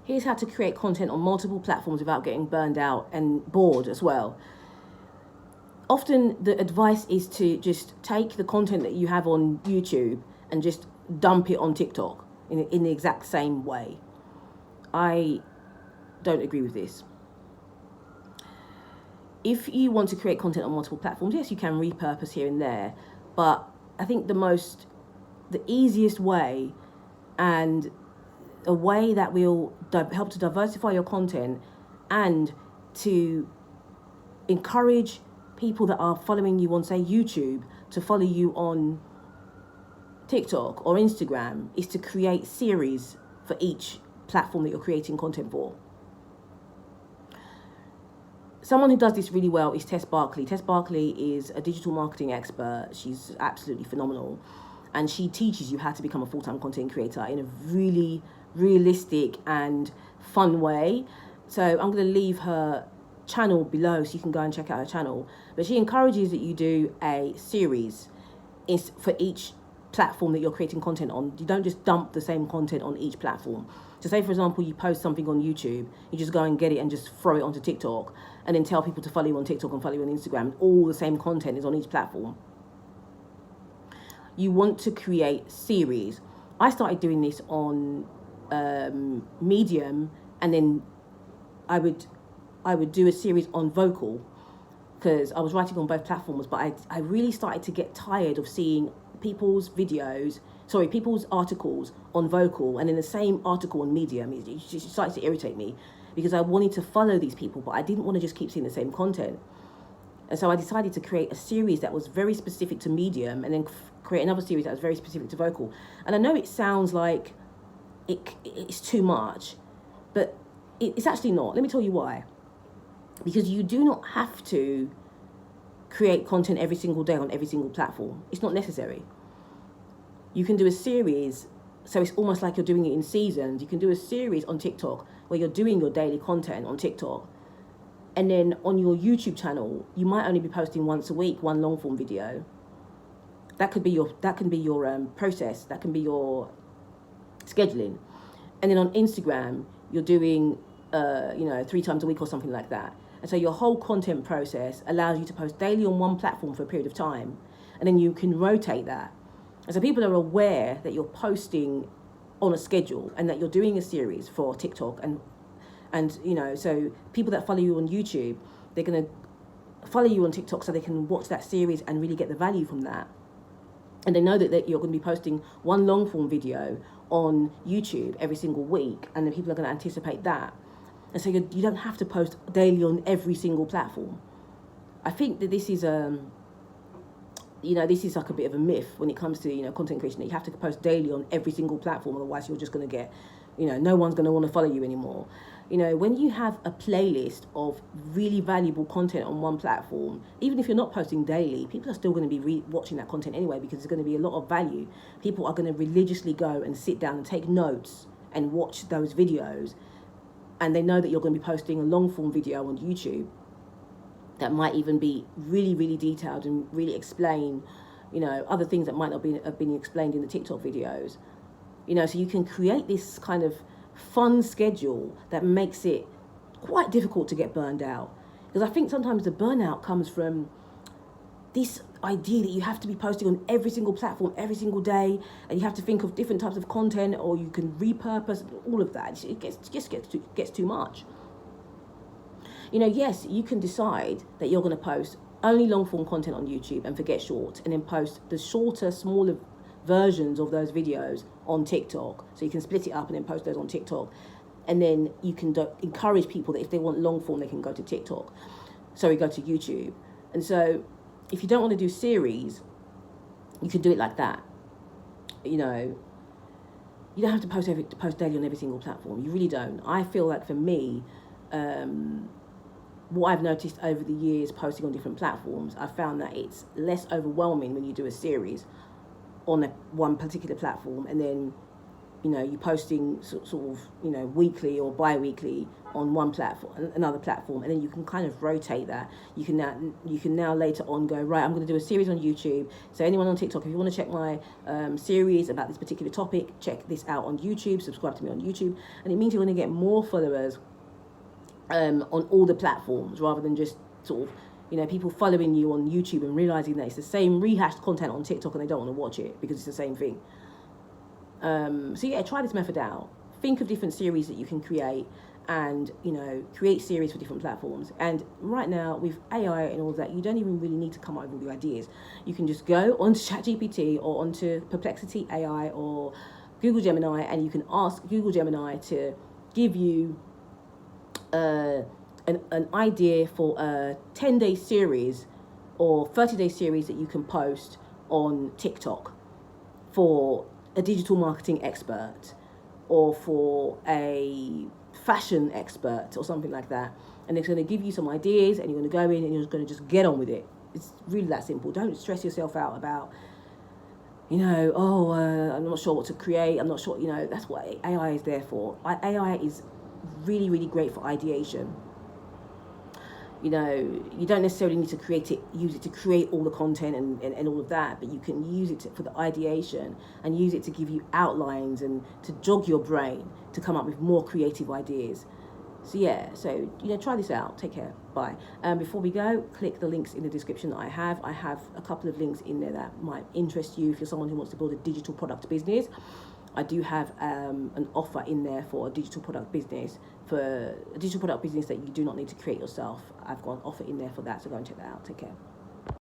Here's how to create content on multiple platforms without getting burned out and bored as well. Often the advice is to just take the content that you have on YouTube and just dump it on TikTok in the exact same way. I don't agree with this. If you want to create content on multiple platforms, yes, you can repurpose here and there, but I think the easiest way and a way that will help to diversify your content and to encourage people that are following you on, say, YouTube to follow you on TikTok or Instagram is to create series for each platform that you're creating content for. Someone who does this really well is Tess Barkley. Tess Barkley is a digital marketing expert. She's absolutely phenomenal. And she teaches you how to become a full-time content creator in a really realistic and fun way. So I'm going to leave her channel below so you can go and check out her channel. But she encourages that you do a series for each platform that you're creating content on. You don't just dump the same content on each platform. So say, for example, you post something on YouTube, you just go and get it and just throw it onto TikTok and then tell people to follow you on TikTok and follow you on Instagram. All the same content is on each platform. You want to create series. I started doing this on Medium, and then I would do a series on Vocal because I was writing on both platforms, but I really started to get tired of seeing people's articles on Vocal and then the same article on Medium. It just started to irritate me because I wanted to follow these people, but I didn't want to just keep seeing the same content. And so I decided to create a series that was very specific to Medium and then create another series that was very specific to Vocal. And I know it sounds like it's too much, but it's actually not. Let me tell you why. Because you do not have to create content every single day on every single platform. It's not necessary. You can do a series, so it's almost like you're doing it in seasons. You can do a series on TikTok where you're doing your daily content on TikTok. And then on your YouTube channel, you might only be posting once a week, one long form video. That can be your process. That can be your scheduling. And then on Instagram, you're doing 3 times a week or something like that. And so your whole content process allows you to post daily on one platform for a period of time, and then you can rotate that. And so people are aware that you're posting on a schedule and that you're doing a series for TikTok and so people that follow you on YouTube, they're going to follow you on TikTok so they can watch that series and really get the value from that. And they know that you're going to be posting one long form video on YouTube every single week, and then people are going to anticipate that. And so you don't have to post daily on every single platform. I think that this is like a bit of a myth when it comes to content creation, that you have to post daily on every single platform, otherwise you're just going to get no one's going to want to follow you anymore. When you have a playlist of really valuable content on one platform, even if you're not posting daily, people are still going to be watching that content anyway, because there's going to be a lot of value. People are going to religiously go and sit down and take notes and watch those videos, and they know that you're going to be posting a long form video on YouTube that might even be really, really detailed and really explain, other things that might not have been explained in the TikTok videos. So you can create this kind of fun schedule that makes it quite difficult to get burned out. Because I think sometimes the burnout comes from this idea that you have to be posting on every single platform every single day, and you have to think of different types of content, or you can repurpose all of that. It gets too much. Yes, you can decide that you're going to post only long form content on YouTube and forget short, and then post the shorter, smaller versions of those videos on TikTok. So you can split it up and then post those on TikTok. And then you can encourage people that if they want long form, they can go to TikTok. Go to YouTube. And so if you don't want to do series, you can do it like that. You don't have to post daily on every single platform. You really don't. I feel like for me, what I've noticed over the years posting on different platforms, I found that it's less overwhelming when you do a series on one particular platform, and then you're posting sort of, weekly or bi-weekly on one platform, another platform, and then you can kind of rotate that. You can now later on go, right, I'm going to do a series on YouTube. So anyone on TikTok, if you want to check my series about this particular topic, check this out on YouTube, subscribe to me on YouTube. And it means you're going to get more followers on all the platforms, rather than just sort of, people following you on YouTube and realizing that it's the same rehashed content on TikTok and they don't want to watch it because it's the same thing. So yeah, try this method out. Think of different series that you can create, and create series for different platforms. And right now with AI and all that, you don't even really need to come up with all the ideas. You can just go onto ChatGPT or onto Perplexity AI or Google Gemini, and you can ask Google Gemini to give you an idea for a 10-day series or 30-day series that you can post on TikTok for a digital marketing expert or for a fashion expert or something like that. And it's going to give you some ideas, and you're going to go in and you're going to just get on with it. It's really that simple. Don't stress yourself out about, I'm not sure what to create. I'm not sure, that's what AI is there for. AI is really, really great for ideation. You don't necessarily need to use it to create all the content and all of that, but you can use it for the ideation and use it to give you outlines and to jog your brain to come up with more creative ideas. So yeah, try this out. Take care. Bye. Before we go, click the links in the description that I have. I have a couple of links in there that might interest you if you're someone who wants to build a digital product business. I do have an offer in there for a digital product business, that you do not need to create yourself. I've got an offer in there for that, so go and check that out. Take care.